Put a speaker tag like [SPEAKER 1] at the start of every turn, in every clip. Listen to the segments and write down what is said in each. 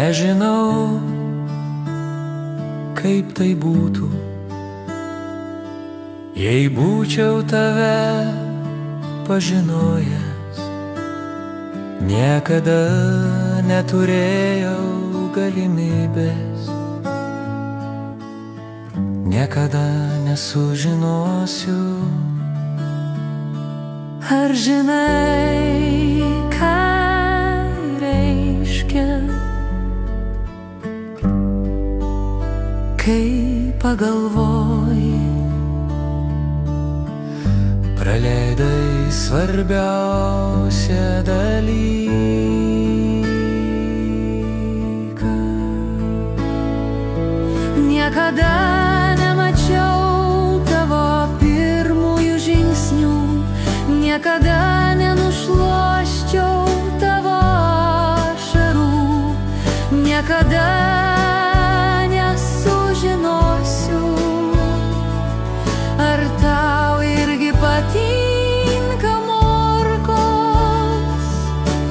[SPEAKER 1] Nežinau, kaip tai būtų, jei būčiau tave pažinojęs. Niekada neturėjau galimybės, niekada nesužinosiu. Ar žinai, ką reiškia, kai pagalvoji, praleidai svarbiausią dalyką? Niekada nemačiau tavo pirmųjų žingsnių, niekada nenušluosčiau tavo ašarų, niekada nesužinosiu, ar tau irgi patinka morkos.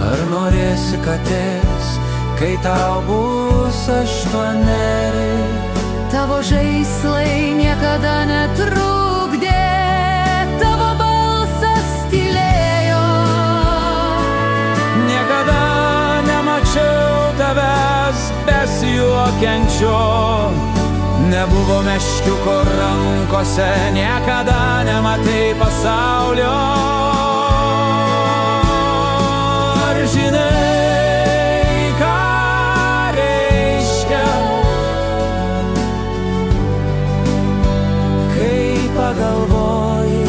[SPEAKER 1] Ar norėsi katės, kai tau bus 8? Tavo žaislai niekada netrukdė, tavo balsas tylėjo. Niekada nemačiau tavęs besijuokiančio, nebuvo meškiuko rankose, niekada nematai pasaulio. Ar žinai, ką reiškia, kai pagalvoji,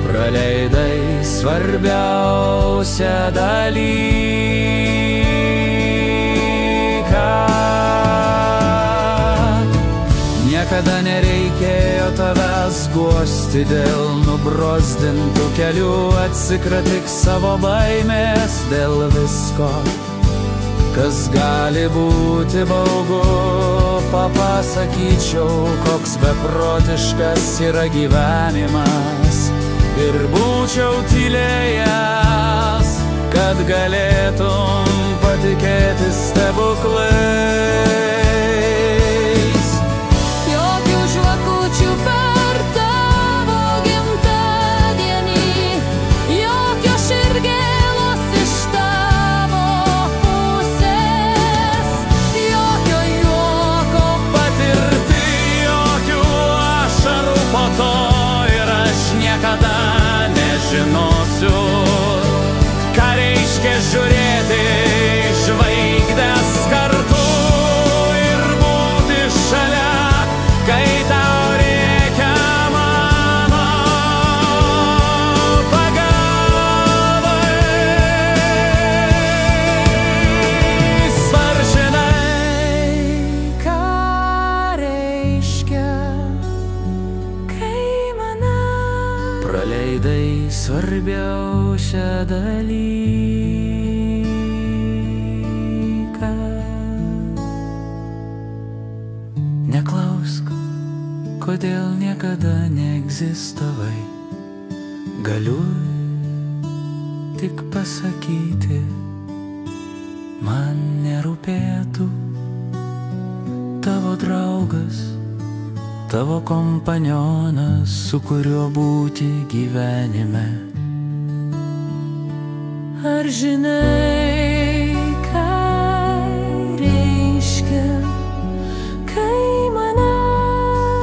[SPEAKER 1] praleidai svarbiausią dalyką? Niekada nereikėjo tavęs guosti dėl nubrozdintų kelių, atsikratyk savo baimės dėl visko, kas gali būti baugu. Papasakyčiau, koks beprotiškas yra gyvenimas, ir būčiau tylėjęs, kad galėtum patikėti stebuklais. Jokių žvakučių per tavo gimtadienį, jokio širgėlos iš tavo pusės, jokio juoko patirti, jokių ašarų po to, ir aš niekada nežinosiu, ką reiškia žiūrėti žvaigždes kartu ir būti šalia, kai tau reikia mano pagalbos. Ar žinai, ką reiškia, kai mane praleidai svarbiausią dalyką? Neklausk, kodėl niekada neegzistavai, galiu tik pasakyti, man nerūpėtų tavo draugas, tavo kompanionas, su kuriuo būti gyvenime. Ar žinai, ką reiškia, kai mane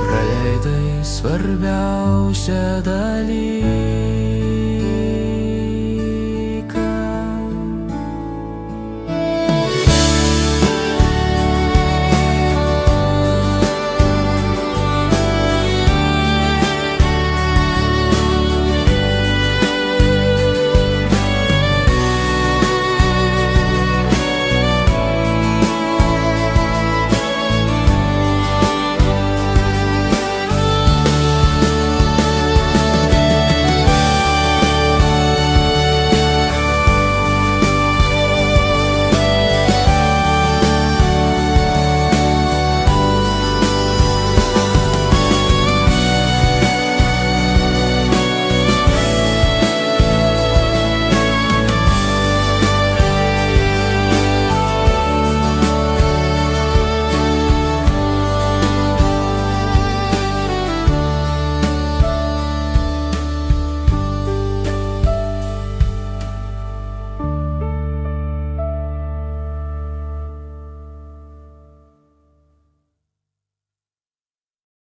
[SPEAKER 1] praleidai svarbiausią dalyką?